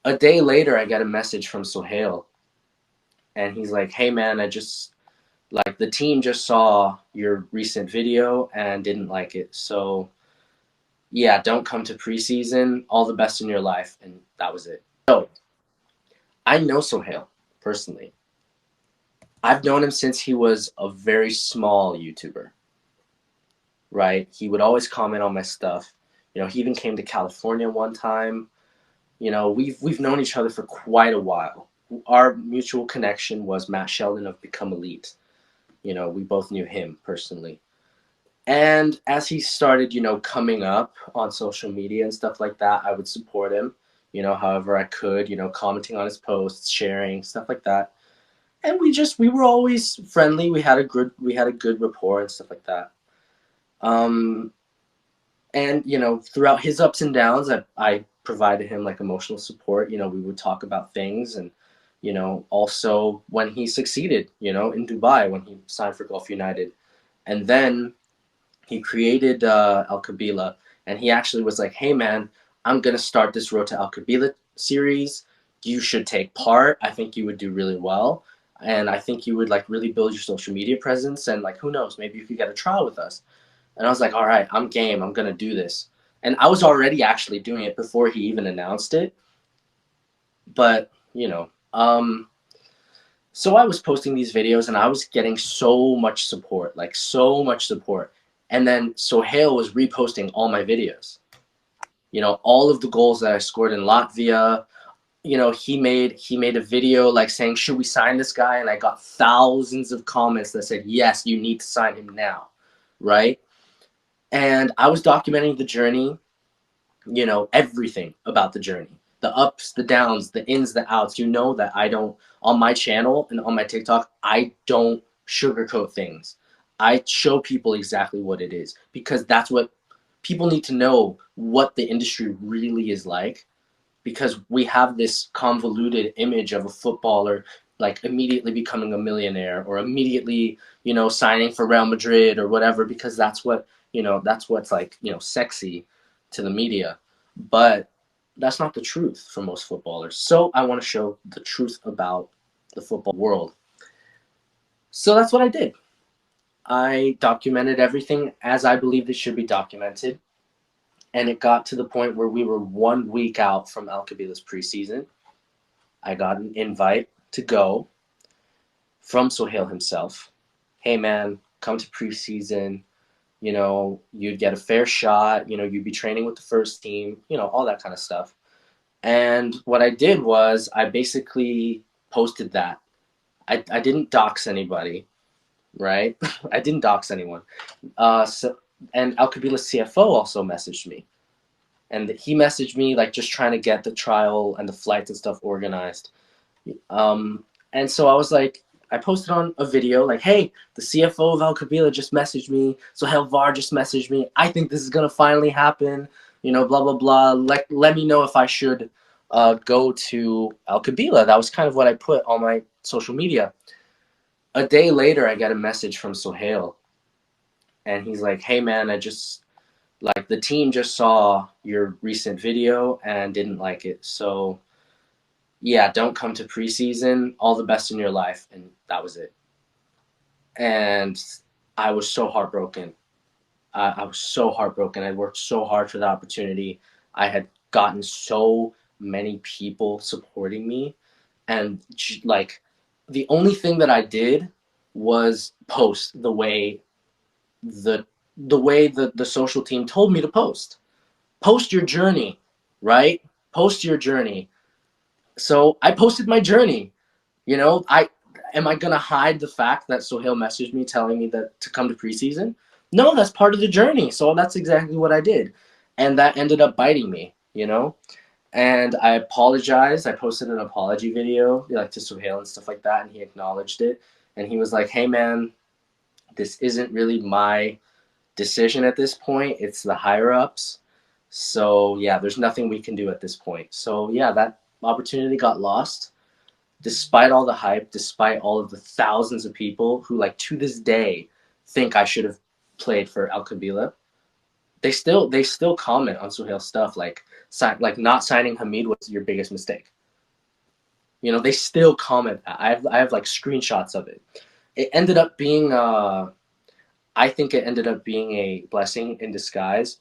A day later, I get a message from Sohail, and he's like, "Hey man, the team just saw your recent video and didn't like it. So yeah, don't come to preseason. All the best in your life." And that was it. So I know Sohail personally. I've known him since he was a very small YouTuber, right? He would always comment on my stuff. He even came to California one time. We've known each other for quite a while. Our mutual connection was Matt Sheldon of Become Elite. We both knew him personally. And as he started, coming up on social media and stuff like that, I would support him, however I could, commenting on his posts, sharing, stuff like that. And we were always friendly. We had a good rapport and stuff like that. Um, and throughout his ups and downs, I provided him like emotional support. We would talk about things, and also when he succeeded, in Dubai when he signed for Gulf United, and then he created Al Kabila, and he actually was like, "Hey man, I'm gonna start this Road to Al Kabila series. You should take part. I think you would do really well, and I think you would like really build your social media presence, and like who knows, maybe you could get a trial with us." And I was like, "All right, I'm game. I'm gonna do this." And I was already actually doing it before he even announced it, but so I was posting these videos and I was getting so much support, like so much support. And then Sohail was reposting all my videos. All of the goals that I scored in Latvia. He made a video like saying, "Should we sign this guy?" And I got thousands of comments that said, "Yes, you need to sign him now." Right? And I was documenting the journey, everything about the journey. The ups, the downs, the ins, the outs. That I don't, on my channel and on my TikTok, I don't sugarcoat things. I show people exactly what it is because that's what people need to know, what the industry really is like, because we have this convoluted image of a footballer like immediately becoming a millionaire or immediately, signing for Real Madrid or whatever, because that's what's like, sexy to the media. But that's not the truth for most footballers. So I want to show the truth about the football world. So that's what I did. I documented everything as I believed it should be documented. And it got to the point where we were 1 week out from Al Kabila's preseason. I got an invite to go from Sohail himself. "Hey man, come to preseason. You'd get a fair shot. You'd be training with the first team. All that kind of stuff." And what I did was I basically posted that. I didn't dox anybody, right? I didn't dox anyone. And Al Kabila's CFO also messaged me. And he messaged me like just trying to get the trial and the flights and stuff organized. And so I was like, I posted on a video like, "Hey, the CFO of Al Kabila just messaged me. Sohail Var just messaged me. I think this is gonna finally happen. Blah blah blah. Let me know if I should go to Al Kabila." That was kind of what I put on my social media. A day later, I get a message from Sohail, and he's like, "Hey man, the team just saw your recent video and didn't like it. So yeah, don't come to preseason. All the best in your life." And that was it. And I was so heartbroken. I was so heartbroken. I worked so hard for the opportunity. I had gotten so many people supporting me, and like the only thing that I did was post the social team told me to post. Post your journey, right? Post your journey. So I posted my journey. I am I gonna hide the fact that Sohail messaged me telling me that to come to preseason? No, that's part of the journey. So that's exactly what I did, and that ended up biting me. And I apologized. I posted an apology video like to Sohail and stuff like that, and he acknowledged it. And he was like, "Hey man, this isn't really my decision at this point. It's the higher ups. So yeah, there's nothing we can do at this point." So yeah, that opportunity got lost despite all the hype, despite all of the thousands of people who, like, to this day think I should have played for Al Kabila. They still comment on Suhail's stuff like not signing Hamid was your biggest mistake. You know, they still comment that. I have like screenshots of it. It ended up being I think it ended up being a blessing in disguise